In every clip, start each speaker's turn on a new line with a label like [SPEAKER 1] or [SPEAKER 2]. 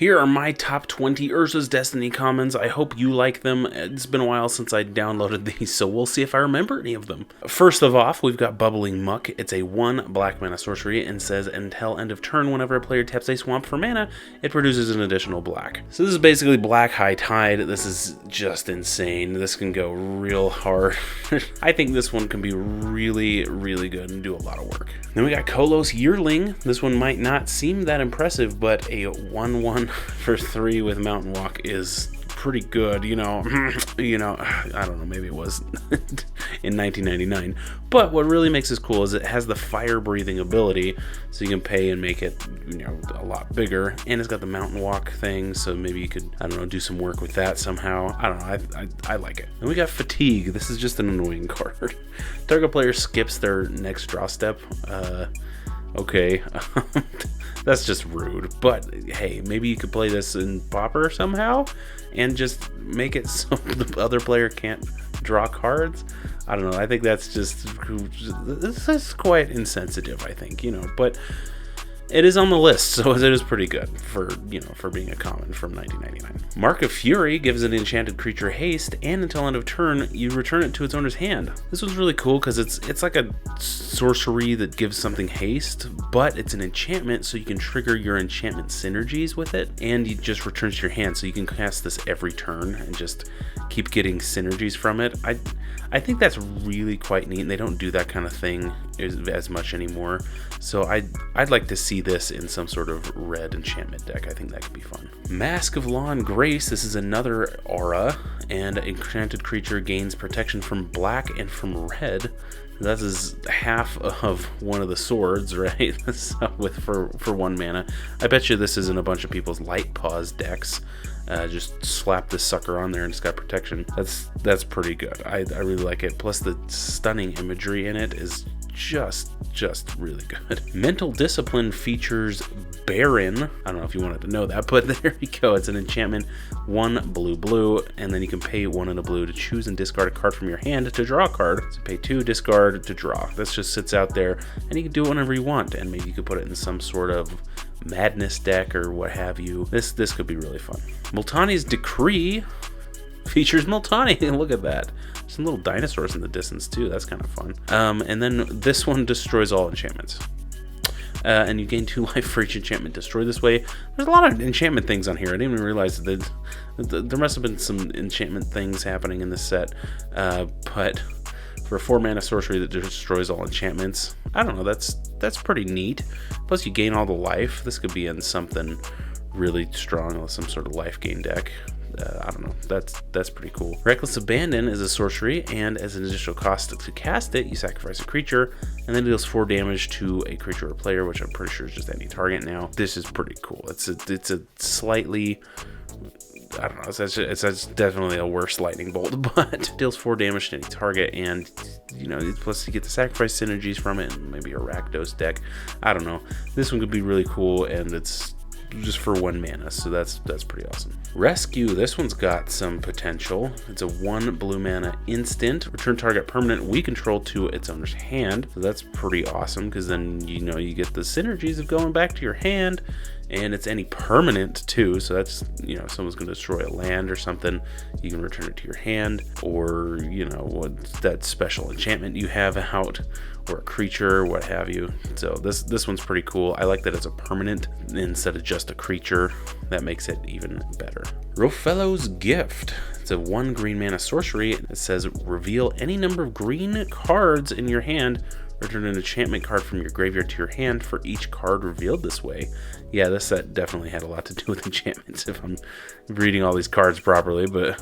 [SPEAKER 1] Here are my top 20 Urza's Destiny commons. I hope you like them. It's been a while since I downloaded these, so we'll see if I remember any of them. First of all, we've got Bubbling Muck. It's a 1 black mana sorcery and says until end of turn, whenever a player taps a swamp for mana, it produces an additional black. So this is basically Black High Tide. This is just insane. This can go real hard. I think this one can be really, really good and do a lot of work. Then we got Kolos Yearling. This one might not seem that impressive, but a 1/1 for 3 with Mountain Walk is pretty good, you know, I don't know, maybe it was in 1999, but what really makes this cool is it has the fire breathing ability, so you can pay and make it, you know, a lot bigger, and it's got the Mountain Walk thing, so maybe you could, I don't know, do some work with that somehow. I don't know, I like it. And we got Fatigue. This is just an annoying card. Target player skips their next draw step. Okay, that's just rude, but hey, maybe you could play this in Pauper somehow and just make it so the other player can't draw cards. I don't know, I think that's just, this is quite insensitive, I think, you know, but it is on the list, so it is pretty good for, you know, for being a common from 1999. Mark of Fury gives an enchanted creature haste, and until end of turn, you return it to its owner's hand. This was really cool because it's like a sorcery that gives something haste, but it's an enchantment, so you can trigger your enchantment synergies with it, and it just returns to your hand, so you can cast this every turn and just keep getting synergies from it. I think that's really quite neat, and they don't do that kind of thing as much anymore. So I'd like to see this in some sort of red enchantment deck. I think that could be fun. Mask of Law and Grace. This is another aura, and enchanted creature gains protection from black and from red. That is half of one of the swords, right? So for 1 mana. I bet you this is in a bunch of people's Light Paws decks. Just slap this sucker on there and it's got protection. That's pretty good. I really like it. Plus the stunning imagery in it is just really good. Mental Discipline features Baron. I don't know if you wanted to know that, but there you go. It's an enchantment, 1 blue, and then you can pay 1 and a blue to choose and discard a card from your hand to draw a card. So pay 2, discard to draw. This just sits out there, and you can do it whenever you want, and maybe you could put it in some sort of madness deck or what have you. This could be really fun. Multani's Decree features Multani. Look at that. Some little dinosaurs in the distance too. That's kind of fun. And then this one destroys all enchantments. And you gain 2 life for each enchantment destroyed this way. There's a lot of enchantment things on here. I didn't even realize that there must have been some enchantment things happening in this set. But for a 4 mana sorcery that destroys all enchantments, I don't know, that's pretty neat. Plus you gain all the life. This could be in something really strong with some sort of life gain deck. I don't know, that's pretty cool. Reckless Abandon is a sorcery, and as an additional cost to cast it, you sacrifice a creature, and then it deals 4 damage to a creature or player, which I'm pretty sure is just any target now. This is pretty cool. It's a slightly, I don't know, it's definitely a worse lightning bolt, but deals 4 damage to any target, and you know, plus you get the sacrifice synergies from it, and maybe a Rakdos deck. I don't know. This one could be really cool, and it's just for 1 mana, so that's pretty awesome. Rescue, this one's got some potential. It's a 1 blue mana instant. Return target permanent we control to its owner's hand. So that's pretty awesome, because then, you know, you get the synergies of going back to your hand, and it's any permanent too, so that's, you know, if someone's going to destroy a land or something, you can return it to your hand, or, you know, what that special enchantment you have out, or a creature, what have you. So this one's pretty cool. I like that it's a permanent instead of just a creature. That makes it even better. Rofello's Gift. It's a 1 green mana sorcery. It says reveal any number of green cards in your hand. Return an enchantment card from your graveyard to your hand for each card revealed this way. Yeah, this set definitely had a lot to do with enchantments if I'm reading all these cards properly, but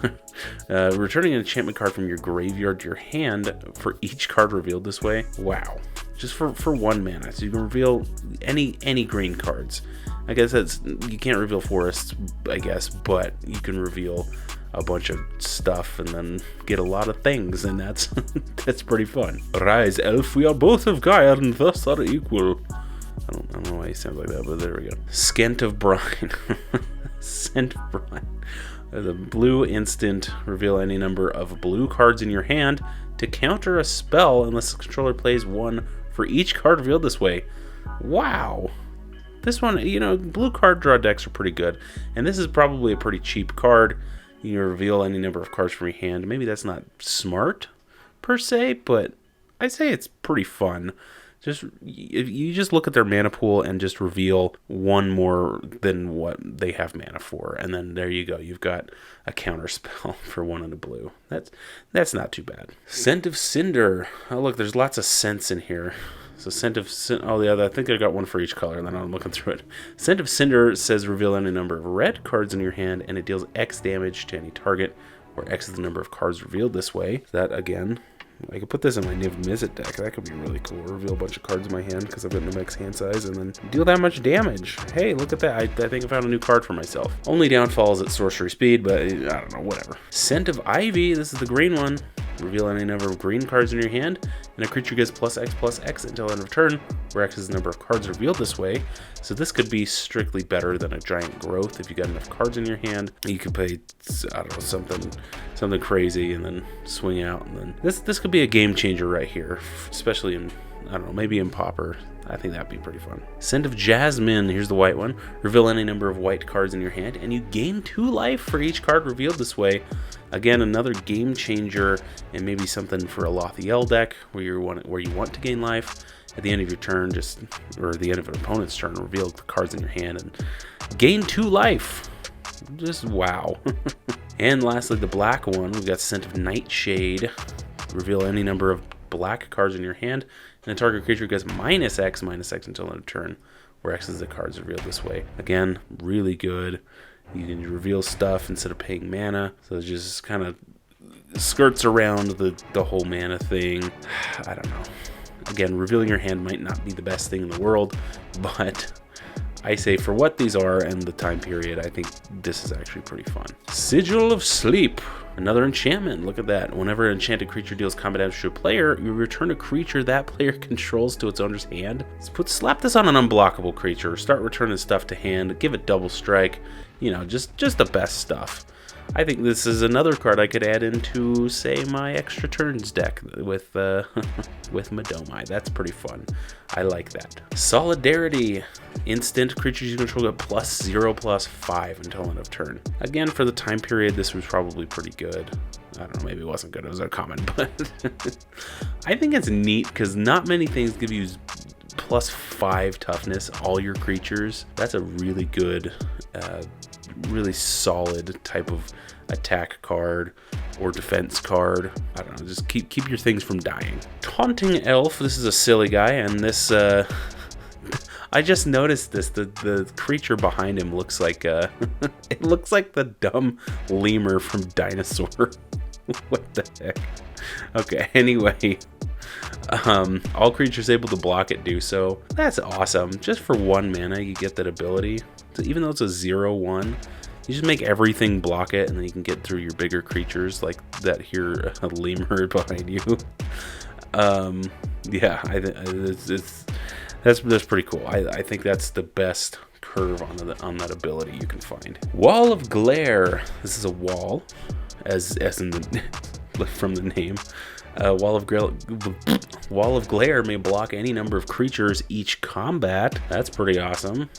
[SPEAKER 1] returning an enchantment card from your graveyard to your hand for each card revealed this way. Wow. Just for 1 mana. So you can reveal any green cards. I guess you can't reveal forests, I guess, but you can reveal a bunch of stuff and then get a lot of things, and that's pretty fun. Rise, elf, we are both of Gaia and thus are equal. I don't know why he sounds like that, but there we go. Scent of Brine. Scent of Brine. The blue instant, reveal any number of blue cards in your hand to counter a spell unless the controller plays 1 for each card revealed this way. Wow. This one, you know, blue card draw decks are pretty good. And this is probably a pretty cheap card. You reveal any number of cards from your hand. Maybe that's not smart, per se, but I'd say it's pretty fun. Just if you just look at their mana pool and just reveal one more than what they have mana for, and then there you go. You've got a counter spell for 1 and a blue. That's not too bad. Scent of Cinder. Oh look, there's lots of scents in here. So Scent of Cinder. Oh yeah, I think I got one for each color. And then I'm looking through it. Scent of Cinder says reveal any number of red cards in your hand, and it deals X damage to any target, where X is the number of cards revealed this way. That again. I could put this in my Niv Mizzet deck. That could be really cool. Reveal a bunch of cards in my hand because I've got no max hand size, and then deal that much damage. Hey, look at that. I think I found a new card for myself. Only downfall is at sorcery speed, but I don't know, whatever. Scent of Ivy. This is the green one. Reveal any number of green cards in your hand, and a creature gets +X until end of turn, where X is the number of cards revealed this way. So this could be strictly better than a giant growth if you got enough cards in your hand. You could play, I don't know, something crazy and then swing out, and then this could be a game changer right here, especially in, I don't know, maybe in Pauper. I think that'd be pretty fun. Scent of Jasmine. Here's the white one. Reveal any number of white cards in your hand, and you gain 2 life for each card revealed this way. Again, another game changer, and maybe something for a Lothiel deck where you want to gain life. At the end of your turn, or the end of an opponent's turn, reveal the cards in your hand and gain 2 life. Just wow. And lastly, the black one. We've got Scent of Nightshade. Reveal any number of black cards in your hand, and the target creature gets -X until end of turn, where X is the cards revealed this way. Again, really good. You can reveal stuff instead of paying mana, so it just kind of skirts around the whole mana thing. I don't know. Again, revealing your hand might not be the best thing in the world, but I say for what these are and the time period, I think this is actually pretty fun. Sigil of Sleep. Another enchantment. Look at that. Whenever an enchanted creature deals combat damage to a player, you return a creature that player controls to its owner's hand. Slap this on an unblockable creature. Start returning stuff to hand. Give it double strike. You know, just the best stuff. I think this is another card I could add into, say, my extra turns deck with Madomai. That's pretty fun. I like that. Solidarity. Instant creatures you control get +0/+5 until end of turn. Again, for the time period, this was probably pretty good. I don't know, maybe it wasn't good. It was uncommon, but I think it's neat because not many things give you +5 toughness, all your creatures. That's a really good, really solid type of attack card or defense card. I don't know, just keep your things from dying. Taunting Elf. This is a silly guy, and this I just noticed this. The creature behind him looks like it looks like the dumb lemur from Dinosaur. What the heck? Okay, anyway. All creatures able to block it do so. That's awesome. Just for 1 mana, you get that ability. So even though it's a 0/1, you just make everything block it, and then you can get through your bigger creatures like that here, a lemur behind you. Yeah, that's pretty cool. I think that's the best curve on that ability you can find. Wall of Glare. This is a wall, as in the from the name. Wall of Glare may block any number of creatures each combat. That's pretty awesome.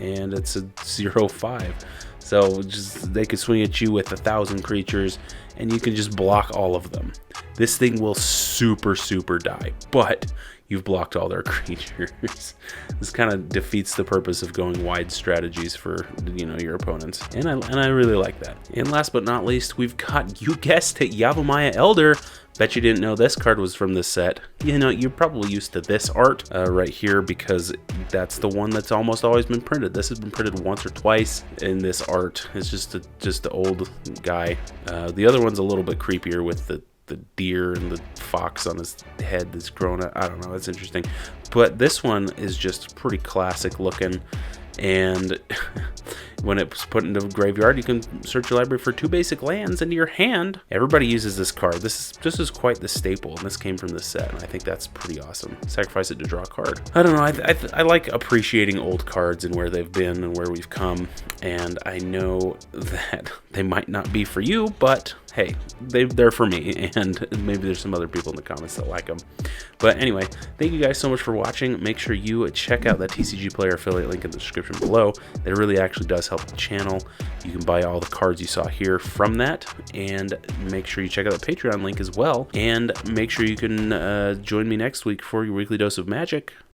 [SPEAKER 1] And it's a 0/5. So they could swing at you with 1,000 creatures, and you can just block all of them. This thing will super die, but you've blocked all their creatures. This kind of defeats the purpose of going wide strategies for, you know, your opponents. And I really like that. And last but not least, we've got, you guessed it, Yavimaya Elder. Bet you didn't know this card was from this set. You know, you're probably used to this art right here because that's the one that's almost always been printed. This has been printed once or twice in this art. It's just the old guy. The other one's a little bit creepier with the deer and the fox on his head that's grown up. I don't know, that's interesting. But this one is just pretty classic looking, and when it's put into the graveyard, you can search your library for 2 basic lands into your hand. Everybody uses this card. This is quite the staple, and this came from this set, and I think that's pretty awesome. Sacrifice it to draw a card. I don't know, I like appreciating old cards and where they've been and where we've come, and I know that they might not be for you, but hey, they're for me, and maybe there's some other people in the comments that like them. But anyway, thank you guys so much for watching. Make sure you check out that TCGplayer affiliate link in the description below. That really actually does help the channel. You can buy all the cards you saw here from that, and make sure you check out the Patreon link as well, and make sure you can join me next week for your weekly dose of magic.